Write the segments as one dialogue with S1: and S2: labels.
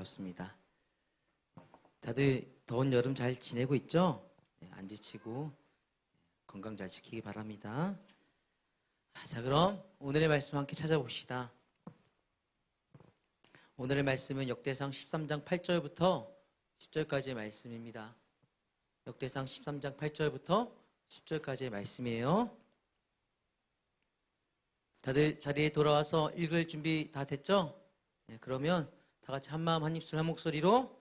S1: 반갑습니다. 다들 더운 여름 잘 지내고 있죠? 안 지치고 건강 잘 지키기 바랍니다. 자, 그럼 오늘의 말씀 함께 찾아봅시다. 오늘의 말씀은 역대상 13장 8절부터 10절까지의 말씀입니다. 역대상 13장 8절부터 10절까지의 말씀이에요. 다들 자리에 돌아와서 읽을 준비 다 됐죠? 그러면 다 같이 한마음 한입술 한 목소리로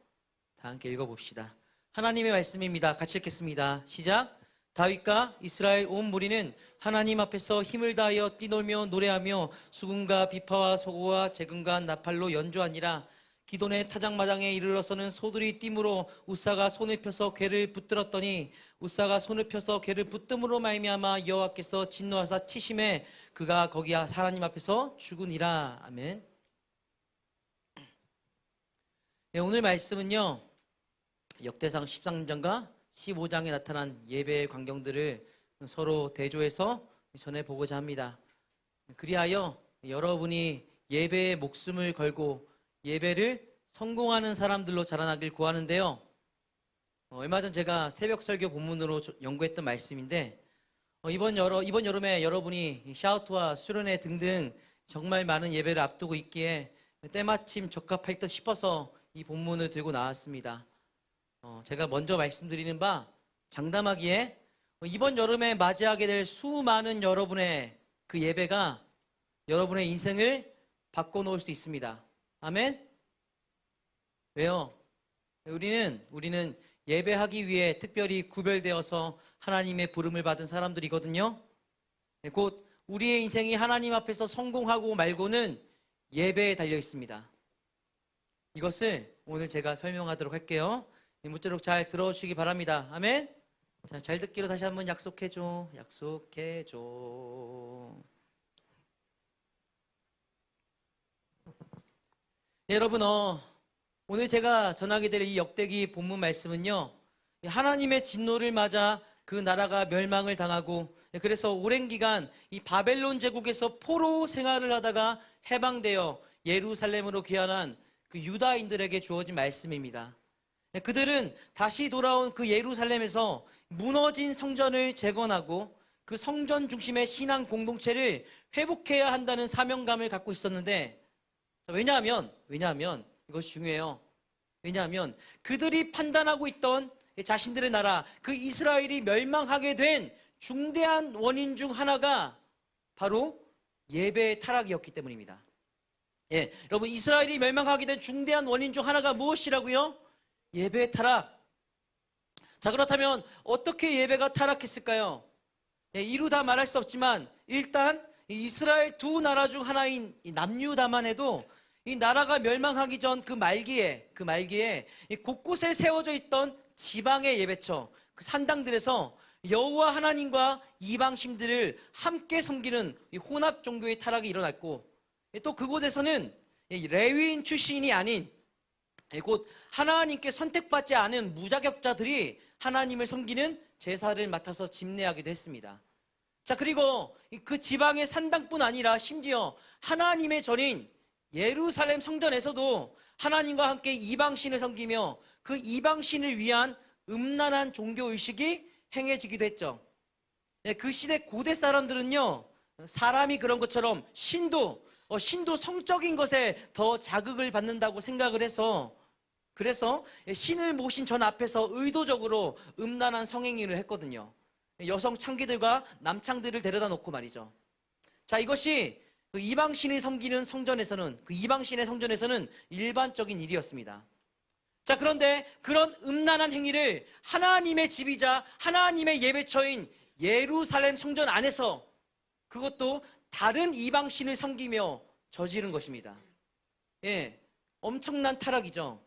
S1: 다 함께 읽어봅시다. 하나님의 말씀입니다. 같이 읽겠습니다. 시작. 다윗과 이스라엘 온 무리는 하나님 앞에서 힘을 다하여 뛰놀며 노래하며 수금과 비파와 소고와 재금과 나팔로 연주하니라. 기돈의 타작마당에 이르러서는 소들이 띠므로 우사가 손을 펴서 궤를 붙들었더니 우사가 손을 펴서 궤를 붙듦으로 말미암아 여호와께서 진노하사 치심에 그가 거기 하나님 앞에서 죽으니라. 아멘. 네, 오늘 말씀은요, 역대상 13장과 15장에 나타난 예배의 광경들을 서로 대조해서 전해보고자 합니다. 그리하여 여러분이 예배에 목숨을 걸고 예배를 성공하는 사람들로 자라나길 구하는데요. 얼마 전 제가 새벽 설교 본문으로 연구했던 말씀인데, 이번 여름에 여러분이 샤우트와 수련회 등등 정말 많은 예배를 앞두고 있기에 때마침 적합할 듯 싶어서 이 본문을 들고 나왔습니다. 제가 먼저 말씀드리는 바 장담하기에 이번 여름에 맞이하게 될 수많은 여러분의 그 예배가 여러분의 인생을 바꿔놓을 수 있습니다. 아멘? 왜요? 우리는 예배하기 위해 특별히 구별되어서 하나님의 부름을 받은 사람들이거든요. 곧 우리의 인생이 하나님 앞에서 성공하고 말고는 예배에 달려 있습니다. 이것을 오늘 제가 설명하도록 할게요. 모쪼록 잘 들어주시기 바랍니다. 아멘? 자, 잘 듣기로 다시 한번 약속해줘. 네, 여러분, 오늘 제가 전하게 될 이 역대기 본문 말씀은요, 하나님의 진노를 맞아 그 나라가 멸망을 당하고, 그래서 오랜 기간 이 바벨론 제국에서 포로 생활을 하다가 해방되어 예루살렘으로 귀환한 그 유다인들에게 주어진 말씀입니다. 그들은 다시 돌아온 그 예루살렘에서 무너진 성전을 재건하고 그 성전 중심의 신앙 공동체를 회복해야 한다는 사명감을 갖고 있었는데, 왜냐하면 이것이 중요해요. 왜냐하면 그들이 판단하고 있던 자신들의 나라, 그 이스라엘이 멸망하게 된 중대한 원인 중 하나가 바로 예배의 타락이었기 때문입니다. 여러분, 이스라엘이 멸망하게 된 중대한 원인 중 하나가 무엇이라고요? 예배의 타락. 자, 그렇다면 어떻게 예배가 타락했을까요? 이루 다 말할 수 없지만 일단 이스라엘 두 나라 중 하나인 남유다만 해도 이 나라가 멸망하기 전 그 말기에 곳곳에 세워져 있던 지방의 예배처, 그 산당들에서 여호와 하나님과 이방신들을 함께 섬기는 이 혼합 종교의 타락이 일어났고, 또 그곳에서는 레위인 출신이 아닌 곧 하나님께 선택받지 않은 무자격자들이 하나님을 섬기는 제사를 맡아서 집례하기도 했습니다. 자, 그리고 그 지방의 산당뿐 아니라 심지어 하나님의 전인 예루살렘 성전에서도 하나님과 함께 이방신을 섬기며 그 이방신을 위한 음란한 종교의식이 행해지기도 했죠. 그 시대 고대 사람들은요, 사람이 그런 것처럼 신도 성적인 것에 더 자극을 받는다고 생각을 해서, 그래서 신을 모신 전 앞에서 의도적으로 음란한 성행위를 했거든요. 여성 창기들과 남창들을 데려다 놓고 말이죠. 자, 이것이 그 이방신을 섬기는 성전에서는, 그 이방신의 성전에서는 일반적인 일이었습니다. 자, 그런데 그런 음란한 행위를 하나님의 집이자 하나님의 예배처인 예루살렘 성전 안에서, 그것도 다른 이방신을 섬기며 저지른 것입니다. 엄청난 타락이죠.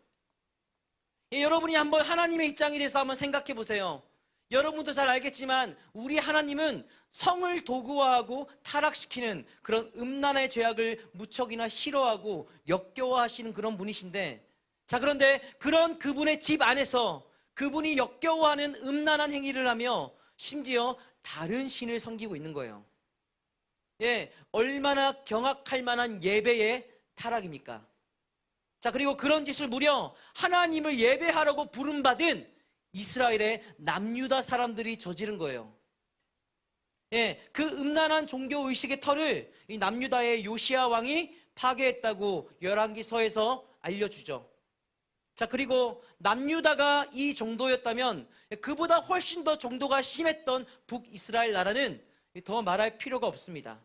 S1: 여러분이 한번 하나님의 입장에 대해서 한번 생각해 보세요. 여러분도 잘 알겠지만 우리 하나님은 성을 도구화하고 타락시키는 그런 음란의 죄악을 무척이나 싫어하고 역겨워하시는 그런 분이신데, 자, 그런데 그런 그분의 집 안에서 그분이 역겨워하는 음란한 행위를 하며 심지어 다른 신을 섬기고 있는 거예요. 얼마나 경악할 만한 예배의 타락입니까? 자, 그리고 그런 짓을 무려 하나님을 예배하라고 부름받은 이스라엘의 남유다 사람들이 저지른 거예요. 예, 그 음란한 종교 의식의 터를 이 남유다의 요시야 왕이 파괴했다고 열왕기서에서 알려주죠. 자, 그리고 남유다가 이 정도였다면 그보다 훨씬 더 정도가 심했던 북이스라엘 나라는 더 말할 필요가 없습니다.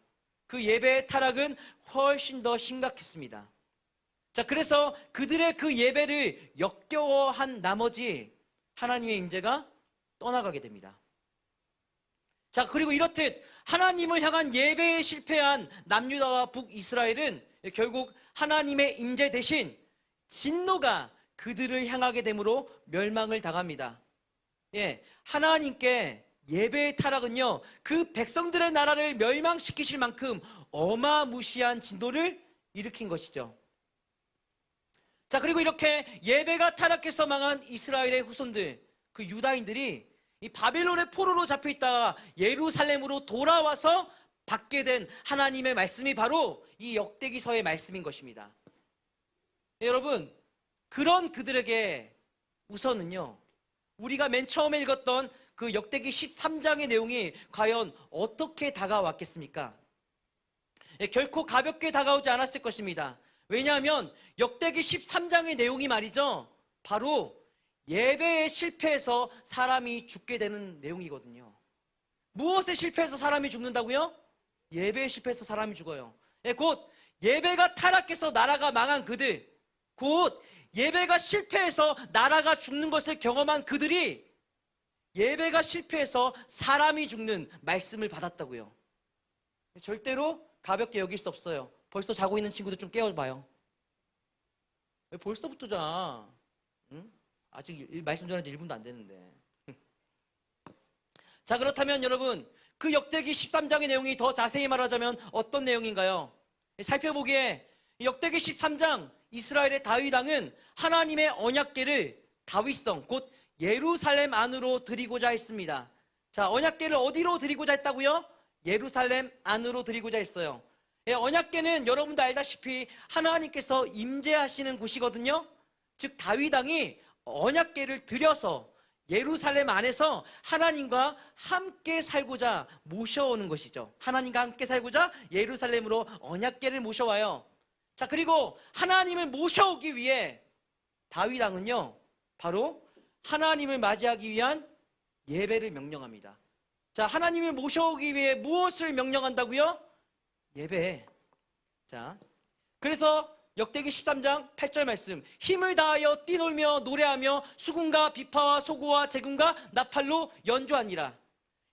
S1: 그 예배의 타락은 훨씬 더 심각했습니다. 자, 그래서 그들의 그 예배를 역겨워한 나머지 하나님의 임재가 떠나가게 됩니다. 자, 그리고 이렇듯 하나님을 향한 예배에 실패한 남유다와 북이스라엘은 결국 하나님의 임재 대신 진노가 그들을 향하게 되므로 멸망을 당합니다. 예, 하나님께 예배의 타락은요, 그 백성들의 나라를 멸망시키실 만큼 어마무시한 진노를 일으킨 것이죠. 자, 그리고 이렇게 예배가 타락해서 망한 이스라엘의 후손들, 그 유다인들이 이 바벨론의 포로로 잡혀 있다가 예루살렘으로 돌아와서 받게 된 하나님의 말씀이 바로 이 역대기서의 말씀인 것입니다. 네, 여러분, 그런 그들에게 우선은요, 우리가 맨 처음에 읽었던 그 역대기 13장의 내용이 과연 어떻게 다가왔겠습니까? 예, 결코 가볍게 다가오지 않았을 것입니다. 왜냐하면 역대기 13장의 내용이 말이죠, 바로 예배에 실패해서 사람이 죽게 되는 내용이거든요. 무엇에 실패해서 사람이 죽는다고요? 예배에 실패해서 사람이 죽어요. 예, 곧 예배가 타락해서 나라가 망한 그들, 곧 예배가 실패해서 나라가 죽는 것을 경험한 그들이 예배가 실패해서 사람이 죽는 말씀을 받았다고요. 절대로 가볍게 여길 수 없어요. 벌써 자고 있는 친구들 좀 깨워봐요. 왜 벌써부터 자? 응? 아직 말씀 전한 지 1분도 안 되는데. 자, 그렇다면 여러분, 그 역대기 13장의 내용이 더 자세히 말하자면 어떤 내용인가요? 살펴보기에 역대기 13장 이스라엘의 다윗 왕은 하나님의 언약궤를 다윗성 곧 예루살렘 안으로 드리고자 했습니다. 자, 언약궤를 어디로 드리고자 했다고요? 예루살렘 안으로 드리고자 했어요. 예, 언약궤는 여러분도 알다시피 하나님께서 임재하시는 곳이거든요. 즉 다윗 왕이 언약궤를 드려서 예루살렘 안에서 하나님과 함께 살고자 모셔오는 것이죠. 하나님과 함께 살고자 예루살렘으로 언약궤를 모셔와요. 자, 그리고 하나님을 모셔오기 위해 다윗 왕은요, 바로 하나님을 맞이하기 위한 예배를 명령합니다. 자, 하나님을 모셔오기 위해 무엇을 명령한다고요? 예배. 자, 그래서 역대기 13장 8절 말씀, 힘을 다하여 뛰놀며 노래하며 수금과 비파와 소고와 제금과 나팔로 연주하니라.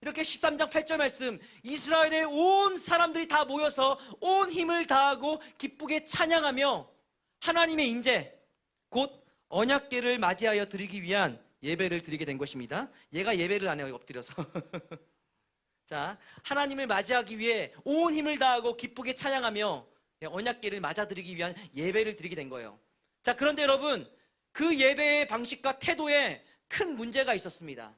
S1: 이렇게 13장 8절 말씀, 이스라엘의 온 사람들이 다 모여서 온 힘을 다하고 기쁘게 찬양하며 하나님의 임재, 곧 언약궤를 맞이하여 드리기 위한 예배를 드리게 된 것입니다. 얘가 예배를 안 해요, 엎드려서. 자, 하나님을 맞이하기 위해 온 힘을 다하고 기쁘게 찬양하며 언약궤를 맞아드리기 위한 예배를 드리게 된 거예요. 자, 그런데 여러분, 그 예배의 방식과 태도에 큰 문제가 있었습니다.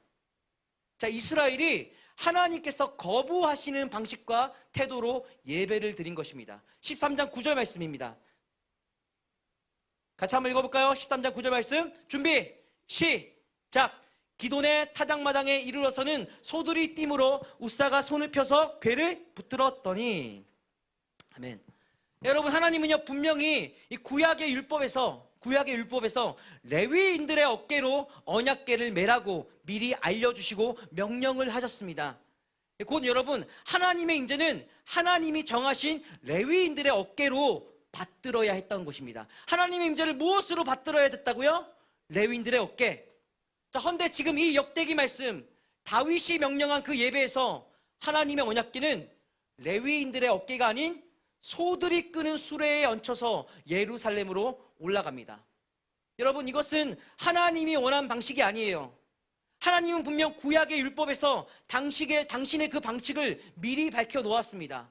S1: 자, 이스라엘이 하나님께서 거부하시는 방식과 태도로 예배를 드린 것입니다. 13장 9절 말씀입니다. 같이 한번 읽어볼까요? 13장 9절 말씀, 준비, 시작. 기돈의 타작마당에 이르러서는 소들이 띠므로 웃사가 손을 펴서 궤를 붙들었더니. 아멘. 여러분, 하나님은요 분명히 이 구약의 율법에서 레위인들의 어깨로 언약궤를 매라고 미리 알려주시고 명령을 하셨습니다. 곧 여러분, 하나님의 임재는 하나님이 정하신 레위인들의 어깨로 받들어야 했던 것입니다. 하나님의 임재를 무엇으로 받들어야 됐다고요? 레위인들의 어깨. 자, 헌데 지금 이 역대기 말씀, 다윗이 명령한 그 예배에서 하나님의 언약궤는 레위인들의 어깨가 아닌 소들이 끄는 수레에 얹혀서 예루살렘으로 올라갑니다. 여러분, 이것은 하나님이 원한 방식이 아니에요. 하나님은 분명 구약의 율법에서 당신의 그 방식을 미리 밝혀 놓았습니다.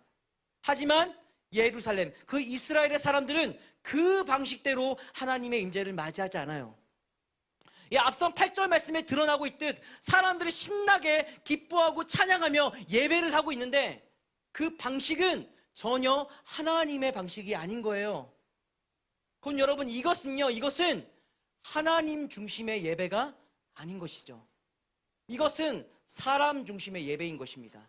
S1: 하지만 예루살렘, 그 이스라엘의 사람들은 그 방식대로 하나님의 임재를 맞이하지 않아요. 앞선 8절 말씀에 드러나고 있듯 사람들이 신나게 기뻐하고 찬양하며 예배를 하고 있는데 그 방식은 전혀 하나님의 방식이 아닌 거예요. 그럼 여러분 이것은 하나님 중심의 예배가 아닌 것이죠. 이것은 사람 중심의 예배인 것입니다.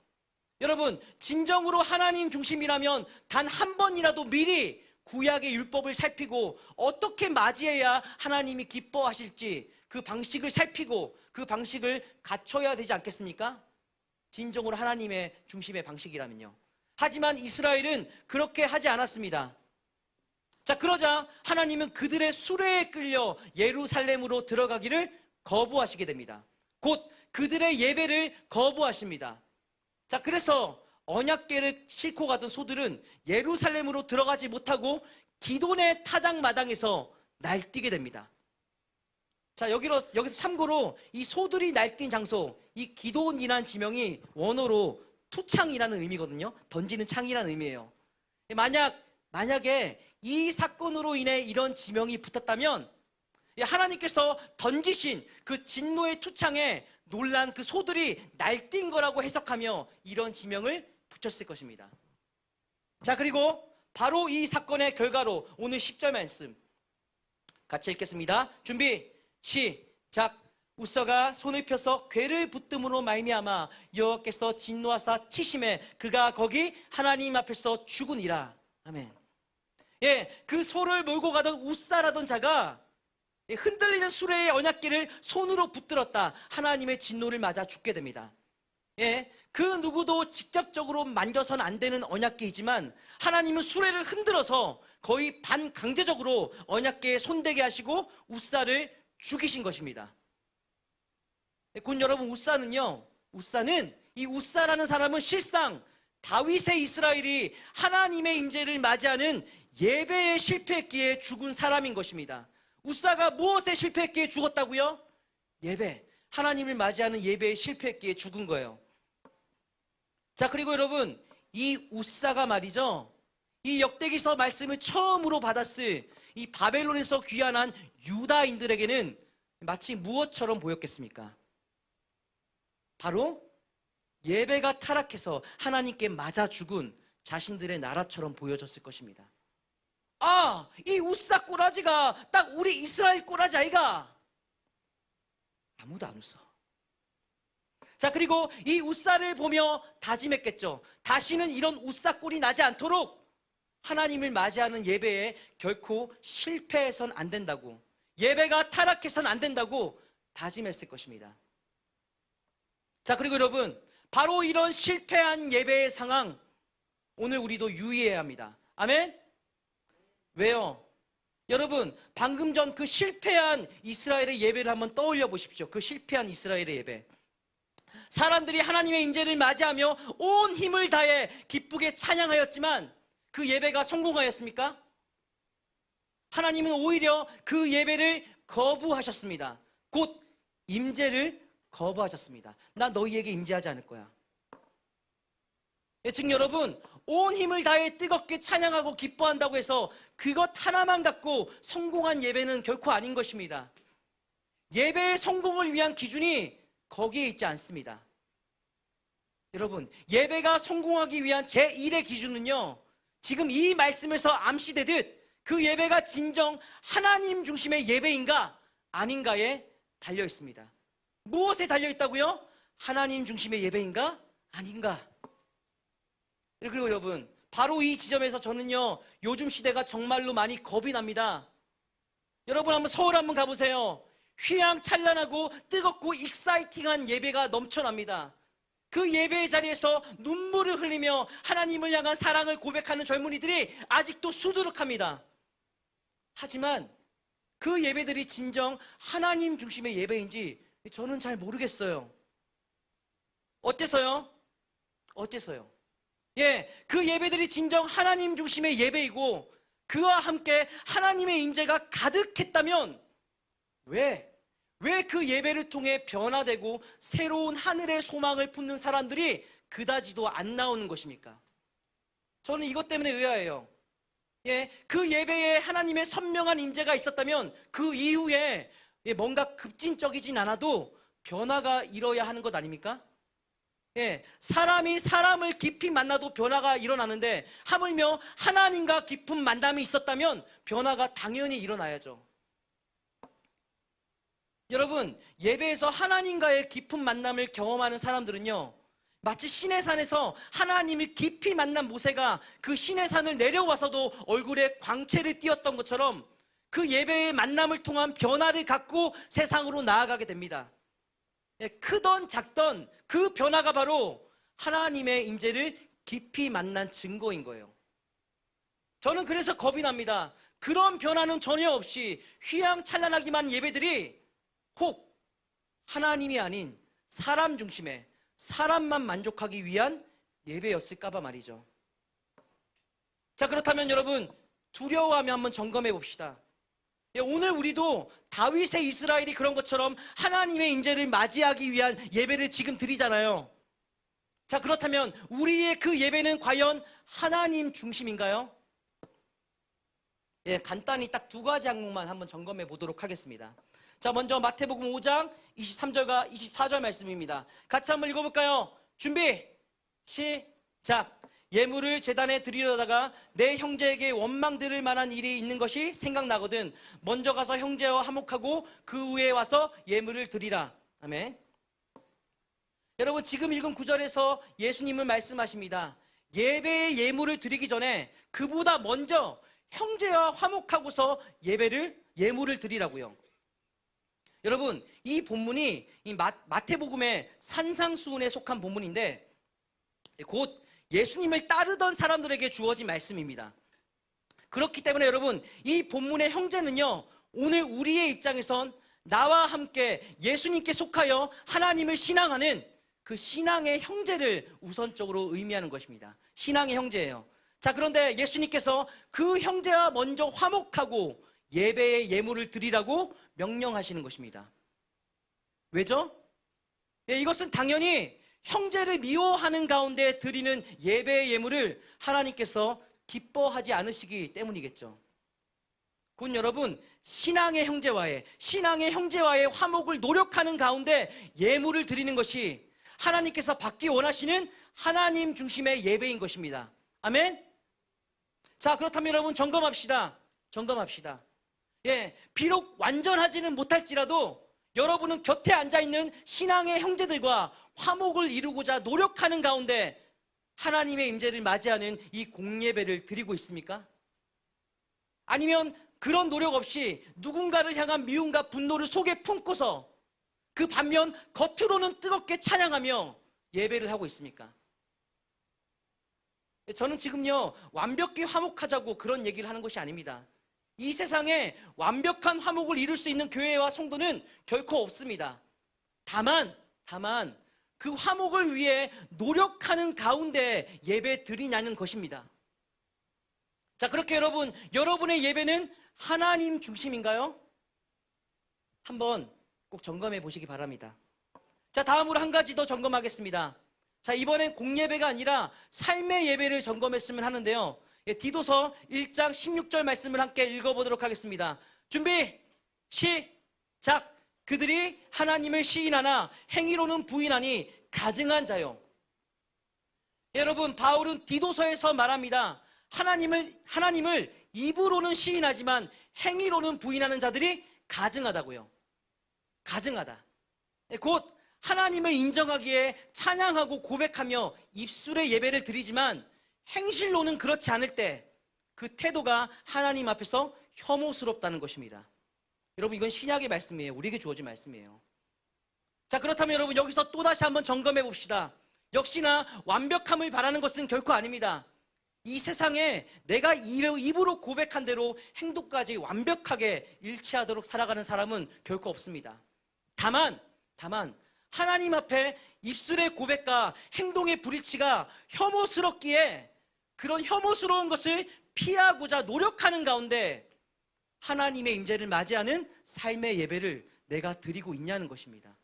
S1: 여러분, 진정으로 하나님 중심이라면 단 한 번이라도 미리 구약의 율법을 살피고 어떻게 맞이해야 하나님이 기뻐하실지 그 방식을 살피고 그 방식을 갖춰야 되지 않겠습니까? 진정으로 하나님의 중심의 방식이라면요. 하지만 이스라엘은 그렇게 하지 않았습니다. 자, 그러자 하나님은 그들의 수레에 끌려 예루살렘으로 들어가기를 거부하시게 됩니다. 곧 그들의 예배를 거부하십니다. 자, 그래서 언약궤를 싣고 가던 소들은 예루살렘으로 들어가지 못하고 기돈의 타작마당에서 날뛰게 됩니다. 자, 여기서 참고로 이 소들이 날뛴 장소, 이 기돈이라는 지명이 원어로 투창이라는 의미거든요. 던지는 창이라는 의미예요. 만약에 이 사건으로 인해 이런 지명이 붙었다면 하나님께서 던지신 그 진노의 투창에 놀란 그 소들이 날뛴 거라고 해석하며 이런 지명을 붙였을 것입니다. 자, 그리고 바로 이 사건의 결과로 오늘 10절 말씀 같이 읽겠습니다. 준비 시작. 우사가 손을 펴서 궤를 붙듦으로 말미암아 여호와께서 진노하사 치심에 그가 거기 하나님 앞에서 죽으니라. 아멘. 예, 그 소를 몰고 가던 우사라던 자가 흔들리는 수레의 언약궤를 손으로 붙들었다. 하나님의 진노를 맞아 죽게 됩니다. 예, 그 누구도 직접적으로 만져서는 안 되는 언약궤이지만 하나님은 수레를 흔들어서 거의 반강제적으로 언약궤에 손대게 하시고 우사를 죽이신 것입니다. 곧 여러분, 우사는 이 우사라는 사람은 실상 다윗의 이스라엘이 하나님의 임재를 맞이하는 예배에 실패했기에 죽은 사람인 것입니다. 우사가 무엇에 실패했기에 죽었다고요? 예배, 하나님을 맞이하는 예배에 실패했기에 죽은 거예요. 자, 그리고 여러분, 이 우사가 말이죠, 이 역대기서 말씀을 처음으로 받았을 이 바벨론에서 귀환한 유다인들에게는 마치 무엇처럼 보였겠습니까? 바로 예배가 타락해서 하나님께 맞아 죽은 자신들의 나라처럼 보여졌을 것입니다. 아, 이 우사 꼬라지가 딱 우리 이스라엘 꼬라지 아이가? 아무도 안 웃어. 자, 그리고 이 우사를 보며 다짐했겠죠. 다시는 이런 우사 꼴이 나지 않도록 하나님을 맞이하는 예배에 결코 실패해선 안 된다고, 예배가 타락해선 안 된다고 다짐했을 것입니다. 자, 그리고 여러분, 바로 이런 실패한 예배의 상황, 오늘 우리도 유의해야 합니다. 아멘? 왜요? 여러분, 방금 전 그 실패한 이스라엘의 예배를 한번 떠올려 보십시오. 그 실패한 이스라엘의 예배. 사람들이 하나님의 임재를 맞이하며 온 힘을 다해 기쁘게 찬양하였지만 그 예배가 성공하였습니까? 하나님은 오히려 그 예배를 거부하셨습니다. 곧 임재를 거부하셨습니다. 나 너희에게 임재하지 않을 거야. 즉 여러분, 온 힘을 다해 뜨겁게 찬양하고 기뻐한다고 해서 그것 하나만 갖고 성공한 예배는 결코 아닌 것입니다. 예배의 성공을 위한 기준이 거기에 있지 않습니다. 여러분, 예배가 성공하기 위한 제1의 기준은요, 지금 이 말씀에서 암시되듯 그 예배가 진정 하나님 중심의 예배인가 아닌가에 달려 있습니다. 무엇에 달려 있다고요? 하나님 중심의 예배인가 아닌가. 그리고 여러분, 바로 이 지점에서 저는요, 요즘 시대가 정말로 많이 겁이 납니다. 여러분, 한번 서울 한번 가보세요. 휘황찬란하고 뜨겁고 익사이팅한 예배가 넘쳐납니다. 그 예배의 자리에서 눈물을 흘리며 하나님을 향한 사랑을 고백하는 젊은이들이 아직도 수두룩합니다. 하지만 그 예배들이 진정 하나님 중심의 예배인지 저는 잘 모르겠어요. 어째서요? 예, 그 예배들이 진정 하나님 중심의 예배이고 그와 함께 하나님의 임재가 가득했다면 왜 그 예배를 통해 변화되고 새로운 하늘의 소망을 품는 사람들이 그다지도 안 나오는 것입니까? 저는 이것 때문에 의아해요. 예, 그 예배에 하나님의 선명한 임재가 있었다면 그 이후에 뭔가 급진적이진 않아도 변화가 일어야 하는 것 아닙니까? 예, 사람이 사람을 깊이 만나도 변화가 일어나는데 하물며 하나님과 깊은 만남이 있었다면 변화가 당연히 일어나야죠. 여러분, 예배에서 하나님과의 깊은 만남을 경험하는 사람들은요, 마치 시내산에서 하나님을 깊이 만난 모세가 그 시내산을 내려와서도 얼굴에 광채를 띄었던 것처럼 그 예배의 만남을 통한 변화를 갖고 세상으로 나아가게 됩니다. 예, 크던 작던 그 변화가 바로 하나님의 임재를 깊이 만난 증거인 거예요. 저는 그래서 겁이 납니다. 그런 변화는 전혀 없이 휘황찬란하기만 예배들이 혹 하나님이 아닌 사람 중심의 사람만 만족하기 위한 예배였을까봐 말이죠. 자, 그렇다면 여러분, 두려워하며 한번 점검해 봅시다. 오늘 우리도 다윗의 이스라엘이 그런 것처럼 하나님의 임재를 맞이하기 위한 예배를 지금 드리잖아요. 자, 그렇다면 우리의 그 예배는 과연 하나님 중심인가요? 예, 간단히 딱 두 가지 항목만 한번 점검해 보도록 하겠습니다. 자, 먼저 마태복음 5장 23절과 24절 말씀입니다. 같이 한번 읽어볼까요? 준비, 시작. 예물을 제단에 드리려다가 내 형제에게 원망 들을 만한 일이 있는 것이 생각나거든 먼저 가서 형제와 화목하고 그 후에 와서 예물을 드리라. 아멘. 여러분, 지금 읽은 구절에서 예수님은 말씀하십니다. 예배의 예물을 드리기 전에 그보다 먼저 형제와 화목하고서 예물을 드리라고요. 여러분, 이 본문이 이 마태복음의 산상수훈에 속한 본문인데 곧 예수님을 따르던 사람들에게 주어진 말씀입니다. 그렇기 때문에 여러분, 이 본문의 형제는요, 오늘 우리의 입장에선 나와 함께 예수님께 속하여 하나님을 신앙하는 그 신앙의 형제를 우선적으로 의미하는 것입니다. 신앙의 형제예요. 자, 그런데 예수님께서 그 형제와 먼저 화목하고 예배의 예물을 드리라고 명령하시는 것입니다. 왜죠? 예, 이것은 당연히 형제를 미워하는 가운데 드리는 예배의 예물을 하나님께서 기뻐하지 않으시기 때문이겠죠. 곧 여러분, 신앙의 형제와의 화목을 노력하는 가운데 예물을 드리는 것이 하나님께서 받기 원하시는 하나님 중심의 예배인 것입니다. 아멘? 자, 그렇다면 여러분, 점검합시다. 예, 비록 완전하지는 못할지라도 여러분은 곁에 앉아있는 신앙의 형제들과 화목을 이루고자 노력하는 가운데 하나님의 임재를 맞이하는 이 공예배를 드리고 있습니까? 아니면 그런 노력 없이 누군가를 향한 미움과 분노를 속에 품고서 그 반면 겉으로는 뜨겁게 찬양하며 예배를 하고 있습니까? 저는 지금요, 완벽히 화목하자고 그런 얘기를 하는 것이 아닙니다. 이 세상에 완벽한 화목을 이룰 수 있는 교회와 성도는 결코 없습니다. 다만 그 화목을 위해 노력하는 가운데 예배 드리냐는 것입니다. 자, 그렇게 여러분, 여러분의 예배는 하나님 중심인가요? 한번 꼭 점검해 보시기 바랍니다. 자, 다음으로 한 가지 더 점검하겠습니다. 자, 이번엔 공예배가 아니라 삶의 예배를 점검했으면 하는데요. 예, 디도서 1장 16절 말씀을 함께 읽어보도록 하겠습니다. 준비, 시작. 그들이 하나님을 시인하나 행위로는 부인하니 가증한 자요. 여러분, 바울은 디도서에서 말합니다. 하나님을 입으로는 시인하지만 행위로는 부인하는 자들이 가증하다고요. 가증하다. 곧 하나님을 인정하기에 찬양하고 고백하며 입술의 예배를 드리지만 행실로는 그렇지 않을 때 그 태도가 하나님 앞에서 혐오스럽다는 것입니다. 여러분, 이건 신약의 말씀이에요. 우리에게 주어진 말씀이에요. 자, 그렇다면 여러분, 여기서 또다시 한번 점검해 봅시다. 역시나 완벽함을 바라는 것은 결코 아닙니다. 이 세상에 내가 입으로 고백한 대로 행동까지 완벽하게 일치하도록 살아가는 사람은 결코 없습니다. 다만 하나님 앞에 입술의 고백과 행동의 불일치가 혐오스럽기에 그런 혐오스러운 것을 피하고자 노력하는 가운데 하나님의 임재를 맞이하는 삶의 예배를 내가 드리고 있냐는 것입니다.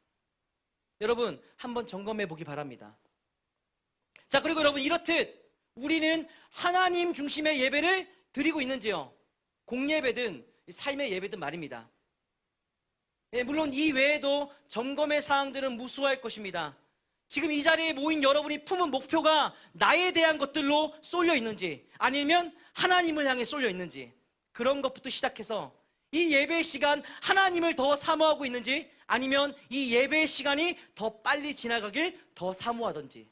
S1: 여러분, 한번 점검해 보기 바랍니다. 자, 그리고 여러분, 이렇듯 우리는 하나님 중심의 예배를 드리고 있는지요? 공예배든 삶의 예배든 말입니다. 예, 물론 이 외에도 점검의 사항들은 무수할 것입니다. 지금 이 자리에 모인 여러분이 품은 목표가 나에 대한 것들로 쏠려 있는지, 아니면 하나님을 향해 쏠려 있는지, 그런 것부터 시작해서 이 예배의 시간 하나님을 더 사모하고 있는지, 아니면 이 예배의 시간이 더 빨리 지나가길 더 사모하던지,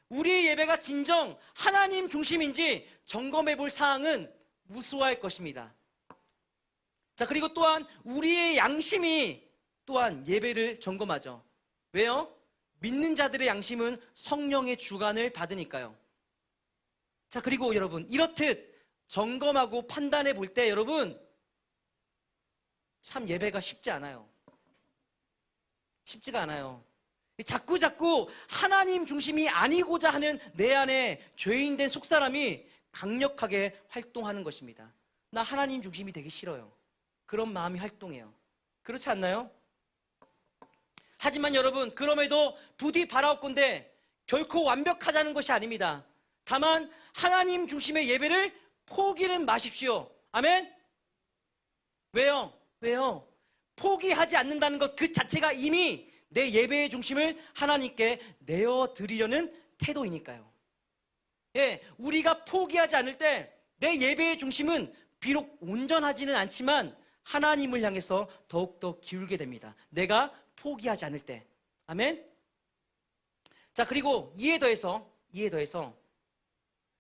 S1: 우리의 예배가 진정 하나님 중심인지 점검해 볼 사항은 무수할 것입니다. 자, 그리고 또한 우리의 양심이 또한 예배를 점검하죠. 왜요? 믿는 자들의 양심은 성령의 주관을 받으니까요. 자, 그리고 여러분, 이렇듯 점검하고 판단해 볼 때 여러분, 참 예배가 쉽지 않아요. 쉽지가 않아요. 자꾸 하나님 중심이 아니고자 하는 내 안에 죄인된 속사람이 강력하게 활동하는 것입니다. 나 하나님 중심이 되기 싫어요. 그런 마음이 활동해요. 그렇지 않나요? 하지만 여러분, 그럼에도 부디 바라옵건대 결코 완벽하자는 것이 아닙니다. 다만 하나님 중심의 예배를 포기는 마십시오. 아멘? 왜요? 포기하지 않는다는 것 그 자체가 이미 내 예배의 중심을 하나님께 내어드리려는 태도이니까요. 우리가 포기하지 않을 때 내 예배의 중심은 비록 온전하지는 않지만 하나님을 향해서 더욱더 기울게 됩니다. 내가 포기하지 않을 때. 아멘? 자, 그리고 이에 더해서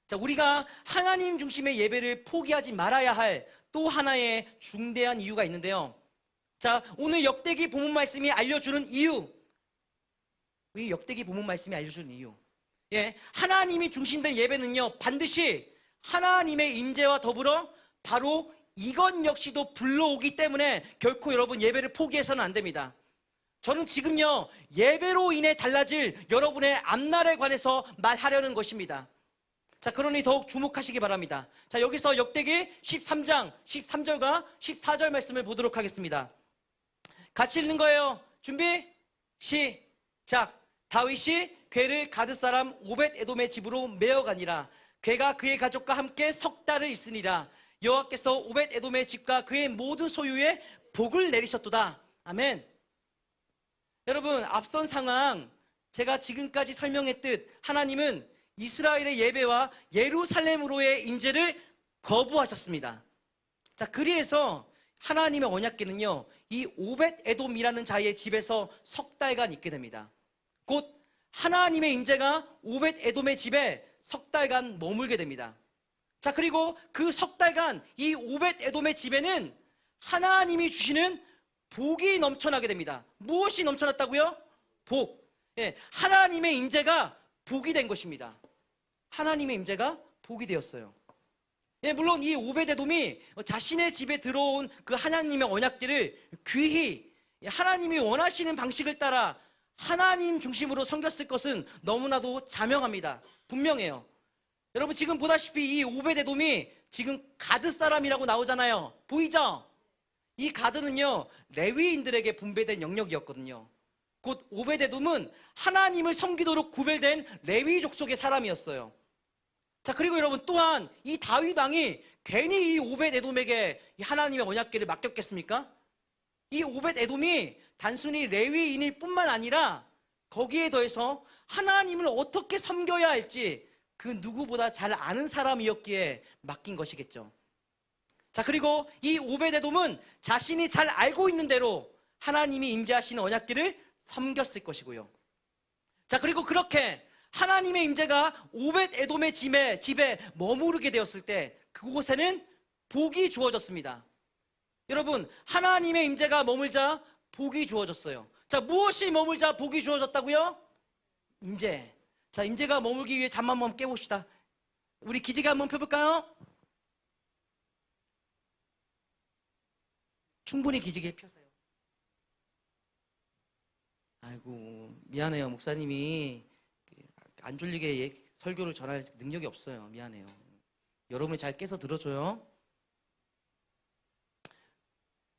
S1: 자, 우리가 하나님 중심의 예배를 포기하지 말아야 할 또 하나의 중대한 이유가 있는데요. 자, 오늘 역대기 본문 말씀이 알려주는 이유, 우리 역대기 본문 말씀이 알려주는 이유, 하나님이 중심된 예배는요, 반드시 하나님의 임재와 더불어 바로 이것 역시도 불러오기 때문에 결코 여러분 예배를 포기해서는 안 됩니다. 저는 지금요, 예배로 인해 달라질 여러분의 앞날에 관해서 말하려는 것입니다. 자, 그러니 더욱 주목하시기 바랍니다. 자, 여기서 역대기 13장 13절과 14절 말씀을 보도록 하겠습니다. 같이 읽는 거예요. 준비 시작. 다윗이 괴를 가드 사람 오벳 에돔의 집으로 메어가니라. 괴가 그의 가족과 함께 석 달을 있으니라. 여호와께서 오벳 에돔의 집과 그의 모든 소유에 복을 내리셨도다. 아멘. 여러분, 앞선 상황 제가 지금까지 설명했듯 하나님은 이스라엘의 예배와 예루살렘으로의 인재를 거부하셨습니다. 자, 그리해서 하나님의 언약궤는요, 이 오벳 에돔이라는 자의 집에서 석 달간 있게 됩니다. 곧 하나님의 인재가 오벳 에돔의 집에 석 달간 머물게 됩니다. 자, 그리고 그 석 달간 이 오벳 에돔의 집에는 하나님이 주시는 복이 넘쳐나게 됩니다. 무엇이 넘쳐났다고요? 복. 하나님의 인재가 복이 된 것입니다. 하나님의 임재가 복이 되었어요. 물론 이 오벳 에돔이 자신의 집에 들어온 그 하나님의 언약들을 귀히 하나님이 원하시는 방식을 따라 하나님 중심으로 섬겼을 것은 너무나도 자명합니다. 분명해요. 여러분, 지금 보다시피 이 오벳 에돔이 지금 가드 사람이라고 나오잖아요. 보이죠? 이 가드는요, 레위인들에게 분배된 영역이었거든요. 곧 오벳 에돔은 하나님을 섬기도록 구별된 레위 족속의 사람이었어요. 자, 그리고 여러분, 또한 이 다윗 왕이 괜히 이 오벳 에돔에게 하나님의 언약궤를 맡겼겠습니까? 이 오벳 에돔이 단순히 레위인일 뿐만 아니라 거기에 더해서 하나님을 어떻게 섬겨야 할지 그 누구보다 잘 아는 사람이었기에 맡긴 것이겠죠. 자, 그리고 이 오벳 에돔은 자신이 잘 알고 있는 대로 하나님이 임재하시는 언약궤를 섬겼을 것이고요. 자, 그리고 그렇게 하나님의 임재가 오벳 에돔의 집에 머무르게 되었을 때 그곳에는 복이 주어졌습니다. 여러분, 하나님의 임재가 머물자 복이 주어졌어요. 자, 무엇이 머물자 복이 주어졌다고요? 임재. 자, 임재가 머물기 위해 잠 한번 깨봅시다. 우리 기지개 한번 펴볼까요? 충분히 기지개 펴세요. 아이고, 미안해요. 목사님이 안 졸리게 설교를 전할 능력이 없어요. 미안해요. 여러분이 잘 깨서 들어줘요.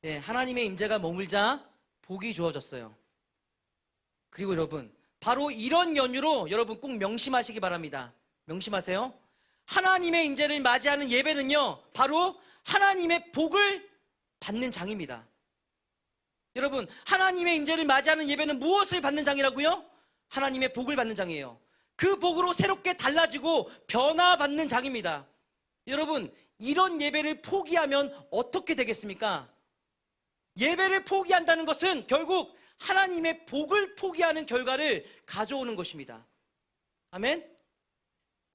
S1: 하나님의 임재가 머물자 복이 주어졌어요. 그리고 여러분, 바로 이런 연유로 여러분 꼭 명심하시기 바랍니다. 명심하세요. 하나님의 임재를 맞이하는 예배는요, 바로 하나님의 복을 받는 장입니다. 여러분, 하나님의 임재를 맞이하는 예배는 무엇을 받는 장이라고요? 하나님의 복을 받는 장이에요. 그 복으로 새롭게 달라지고 변화받는 장입니다. 여러분, 이런 예배를 포기하면 어떻게 되겠습니까? 예배를 포기한다는 것은 결국 하나님의 복을 포기하는 결과를 가져오는 것입니다. 아멘?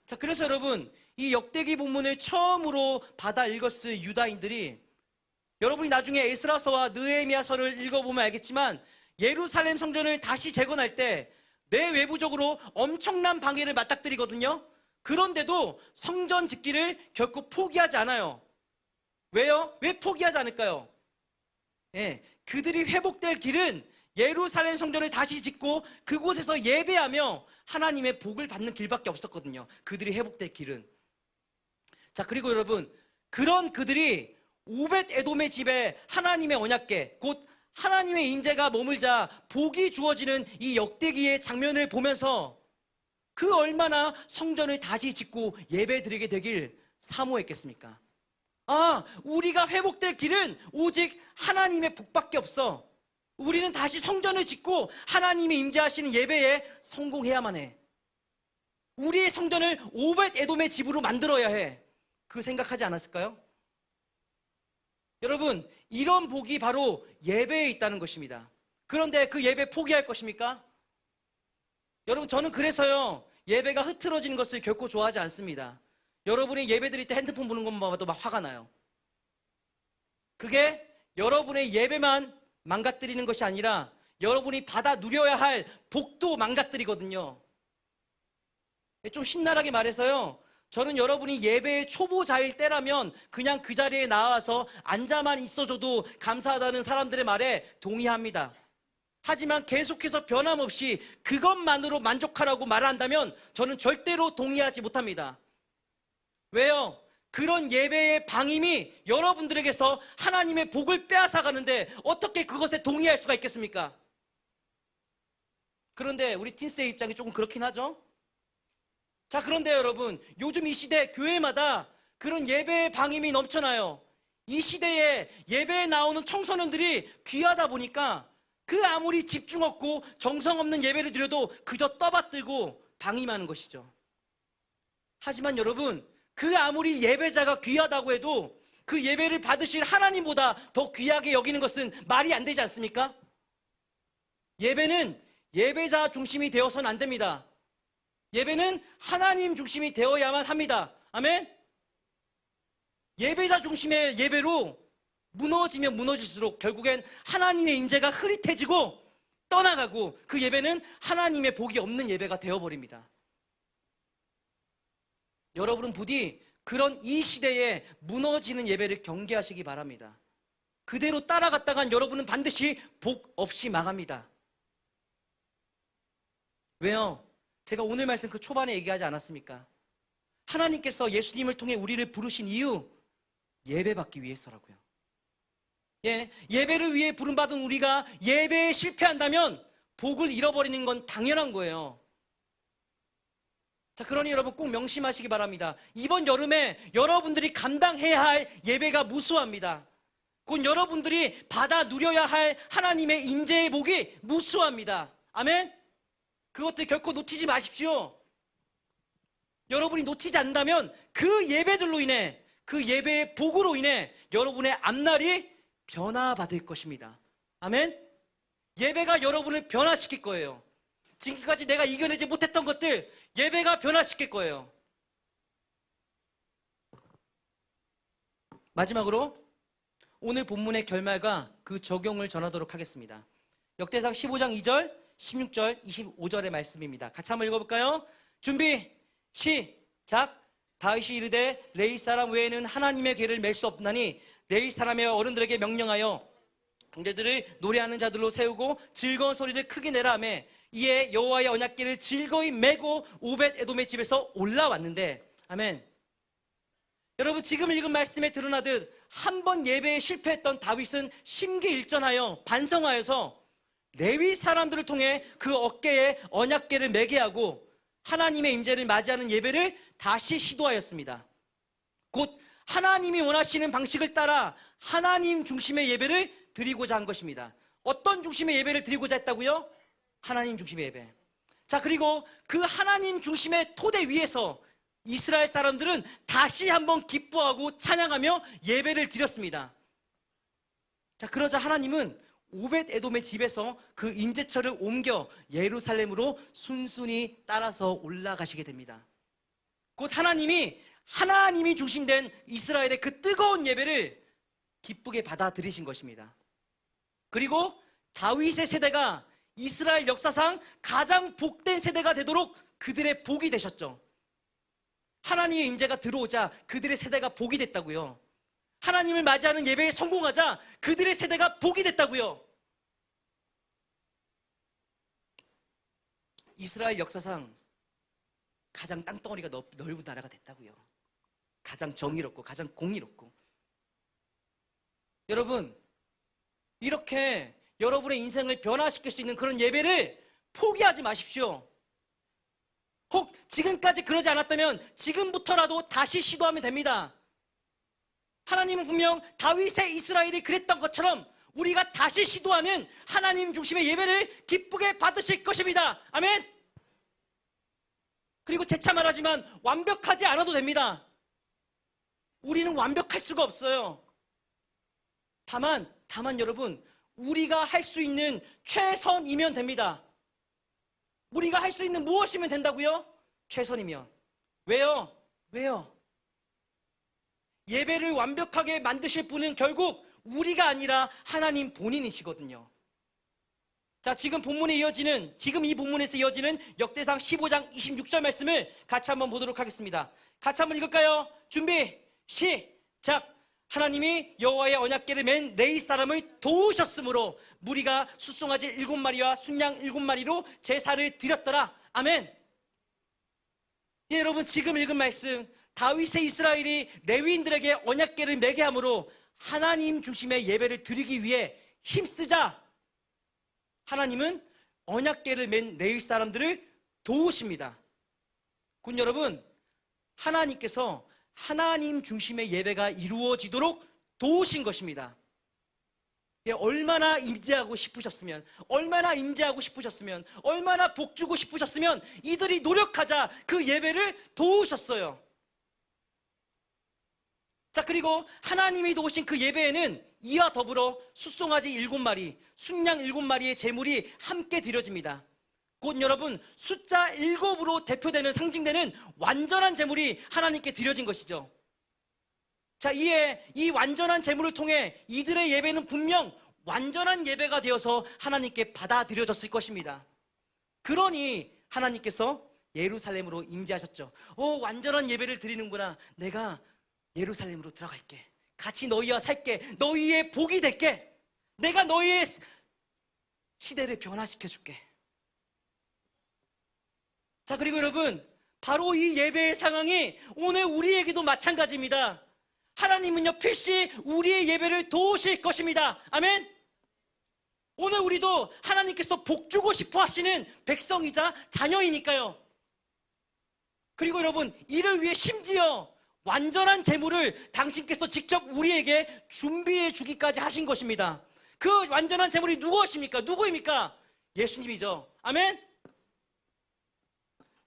S1: 자, 그래서 여러분, 이 역대기 본문을 처음으로 받아 읽었을 유다인들이, 여러분이 나중에 에스라서와 느헤미야서를 읽어보면 알겠지만, 예루살렘 성전을 다시 재건할 때 내외부적으로 엄청난 방해를 맞닥뜨리거든요. 그런데도 성전 짓기를 결코 포기하지 않아요. 왜요? 왜 포기하지 않을까요? 예, 그들이 회복될 길은 예루살렘 성전을 다시 짓고 그곳에서 예배하며 하나님의 복을 받는 길밖에 없었거든요. 그들이 회복될 길은. 자, 그리고 여러분, 그런 그들이 오벳 에돔의 집에 하나님의 언약궤, 곧 하나님의 임재가 머물자 복이 주어지는 이 역대기의 장면을 보면서 그 얼마나 성전을 다시 짓고 예배드리게 되길 사모했겠습니까? 아, 우리가 회복될 길은 오직 하나님의 복밖에 없어. 우리는 다시 성전을 짓고 하나님이 임재하시는 예배에 성공해야만 해. 우리의 성전을 오벳 에돔의 집으로 만들어야 해. 그 생각하지 않았을까요? 여러분, 이런 복이 바로 예배에 있다는 것입니다. 그런데 그 예배 포기할 것입니까? 여러분, 저는 그래서요, 예배가 흐트러지는 것을 결코 좋아하지 않습니다. 여러분이 예배 드릴 때 핸드폰 보는 것만 봐도 막 화가 나요. 그게 여러분의 예배만 망가뜨리는 것이 아니라 여러분이 받아 누려야 할 복도 망가뜨리거든요. 좀 신랄하게 말해서요, 저는 여러분이 예배의 초보자일 때라면 그냥 그 자리에 나와서 앉아만 있어줘도 감사하다는 사람들의 말에 동의합니다. 하지만 계속해서 변함없이 그것만으로 만족하라고 말한다면 저는 절대로 동의하지 못합니다. 왜요? 그런 예배의 방임이 여러분들에게서 하나님의 복을 빼앗아가는데 어떻게 그것에 동의할 수가 있겠습니까? 그런데 우리 틴스의 입장이 조금 그렇긴 하죠. 자, 그런데 여러분, 요즘 이 시대 교회마다 그런 예배의 방임이 넘쳐나요. 이 시대에 예배에 나오는 청소년들이 귀하다 보니까 그 아무리 집중 없고 정성 없는 예배를 드려도 그저 떠받들고 방임하는 것이죠. 하지만 여러분, 그 아무리 예배자가 귀하다고 해도 그 예배를 받으실 하나님보다 더 귀하게 여기는 것은 말이 안 되지 않습니까? 예배는 예배자 중심이 되어서는 안 됩니다. 예배는 하나님 중심이 되어야만 합니다. 아멘? 예배자 중심의 예배로 무너지면 무너질수록 결국엔 하나님의 임재가 흐릿해지고 떠나가고 그 예배는 하나님의 복이 없는 예배가 되어버립니다. 여러분은 부디 그런 이 시대에 무너지는 예배를 경계하시기 바랍니다. 그대로 따라갔다간 여러분은 반드시 복 없이 망합니다. 왜요? 제가 오늘 말씀 그 초반에 얘기하지 않았습니까? 하나님께서 예수님을 통해 우리를 부르신 이유, 예배받기 위해서라고요. 예배를 위해 부름받은 우리가 예배에 실패한다면 복을 잃어버리는 건 당연한 거예요. 자, 그러니 여러분 꼭 명심하시기 바랍니다. 이번 여름에 여러분들이 감당해야 할 예배가 무수합니다. 곧 여러분들이 받아 누려야 할 하나님의 임재의 복이 무수합니다. 아멘? 그것들 결코 놓치지 마십시오. 여러분이 놓치지 않는다면 그 예배들로 인해, 그 예배의 복으로 인해 여러분의 앞날이 변화받을 것입니다. 아멘? 예배가 여러분을 변화시킬 거예요. 지금까지 내가 이겨내지 못했던 것들 예배가 변화시킬 거예요. 마지막으로 오늘 본문의 결말과 그 적용을 전하도록 하겠습니다. 역대상 15장 2절, 16절, 25절의 말씀입니다. 같이 한번 읽어볼까요? 준비, 시작. 다윗이 이르되 레위 사람 외에는 하나님의 궤를 맬 수 없나니 레위 사람의 어른들에게 명령하여 형제들을 노래하는 자들로 세우고 즐거운 소리를 크게 내라 하며 이에 여호와의 언약궤를 즐거이 메고 오벳 에돔의 집에서 올라왔는데, 아멘. 여러분, 지금 읽은 말씀에 드러나듯 한 번 예배에 실패했던 다윗은 심기일전하여 반성하여서 레위 사람들을 통해 그 어깨에 언약궤를 매게 하고 하나님의 임재를 맞이하는 예배를 다시 시도하였습니다. 곧 하나님이 원하시는 방식을 따라 하나님 중심의 예배를 드리고자 한 것입니다. 어떤 중심의 예배를 드리고자 했다고요? 하나님 중심의 예배. 자, 그리고 그 하나님 중심의 토대 위에서 이스라엘 사람들은 다시 한번 기뻐하고 찬양하며 예배를 드렸습니다. 자, 그러자 하나님은 오벳 에돔의 집에서 그 임재처를 옮겨 예루살렘으로 순순히 따라서 올라가시게 됩니다. 곧 하나님이 중심된 이스라엘의 그 뜨거운 예배를 기쁘게 받아들이신 것입니다. 그리고 다윗의 세대가 이스라엘 역사상 가장 복된 세대가 되도록 그들의 복이 되셨죠. 하나님의 임재가 들어오자 그들의 세대가 복이 됐다고요. 하나님을 맞이하는 예배에 성공하자 그들의 세대가 복이 됐다고요. 이스라엘 역사상 가장 땅덩어리가 넓은 나라가 됐다고요. 가장 정의롭고 가장 공의롭고. 여러분, 이렇게 여러분의 인생을 변화시킬 수 있는 그런 예배를 포기하지 마십시오. 혹 지금까지 그러지 않았다면 지금부터라도 다시 시도하면 됩니다. 하나님은 분명 다윗의 이스라엘이 그랬던 것처럼 우리가 다시 시도하는 하나님 중심의 예배를 기쁘게 받으실 것입니다. 아멘. 그리고 재차 말하지만 완벽하지 않아도 됩니다. 우리는 완벽할 수가 없어요. 다만 여러분, 우리가 할 수 있는 최선이면 됩니다. 우리가 할 수 있는 무엇이면 된다고요? 최선이면. 왜요? 예배를 완벽하게 만드실 분은 결국 우리가 아니라 하나님 본인이시거든요. 자, 지금 이 본문에서 이어지는 역대상 15장 26절 말씀을 같이 한번 보도록 하겠습니다. 같이 한번 읽을까요? 준비, 시작! 하나님이 여호와의 언약궤를 맨 레위 사람을 도우셨으므로 무리가 숫송아지 7마리와 순양 7마리로 제사를 드렸더라. 아멘. 예, 여러분, 지금 읽은 말씀, 다윗의 이스라엘이 레위인들에게 언약궤를 매게 함으로 하나님 중심의 예배를 드리기 위해 힘쓰자 하나님은 언약궤를 맨 레위 사람들을 도우십니다. 곧 여러분, 하나님께서 하나님 중심의 예배가 이루어지도록 도우신 것입니다. 얼마나 임재하고 싶으셨으면, 얼마나 복주고 싶으셨으면 이들이 노력하자 그 예배를 도우셨어요. 자, 그리고 하나님이 도우신 그 예배에는 이와 더불어 숫송아지 7마리, 순양 7마리의 제물이 함께 드려집니다. 곧 여러분, 숫자 7으로 대표되는, 상징되는 완전한 제물이 하나님께 드려진 것이죠. 자, 이에 이 완전한 제물을 통해 이들의 예배는 분명 완전한 예배가 되어서 하나님께 받아들여졌을 것입니다. 그러니 하나님께서 예루살렘으로 임재하셨죠. 완전한 예배를 드리는구나. 내가 예루살렘으로 들어갈게. 같이 너희와 살게. 너희의 복이 될게. 내가 너희의 시대를 변화시켜 줄게. 자, 그리고 여러분, 바로 이 예배의 상황이 오늘 우리에게도 마찬가지입니다. 하나님은요, 필시 우리의 예배를 도우실 것입니다. 아멘. 오늘 우리도 하나님께서 복주고 싶어 하시는 백성이자 자녀이니까요. 그리고 여러분, 이를 위해 심지어 완전한 제물을 당신께서 직접 우리에게 준비해 주기까지 하신 것입니다. 그 완전한 제물이 누구입니까? 예수님이죠. 아멘.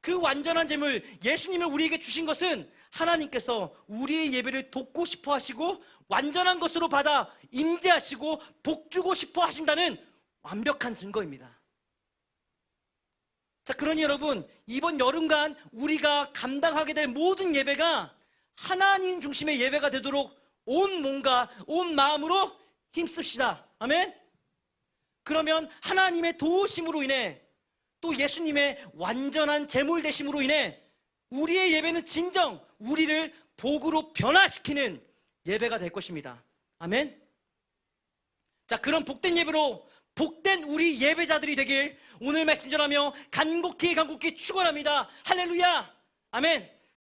S1: 그 완전한 제물, 예수님을 우리에게 주신 것은 하나님께서 우리의 예배를 돕고 싶어 하시고 완전한 것으로 받아 임재하시고 복주고 싶어 하신다는 완벽한 증거입니다. 자, 그러니 여러분, 이번 여름간 우리가 감당하게 될 모든 예배가 하나님 중심의 예배가 되도록 온 몸과 온 마음으로 힘씁시다. 아멘. 그러면 하나님의 도우심으로 인해, 또 예수님의 완전한 제물 되심으로 인해 우리의 예배는 진정 우리를 복으로 변화시키는 예배가 될 것입니다. 아멘. 자, 그런 복된 예배로 복된 우리 예배자들이 되길 오늘 말씀 전하며 간곡히 축원합니다. 할렐루야. 아멘.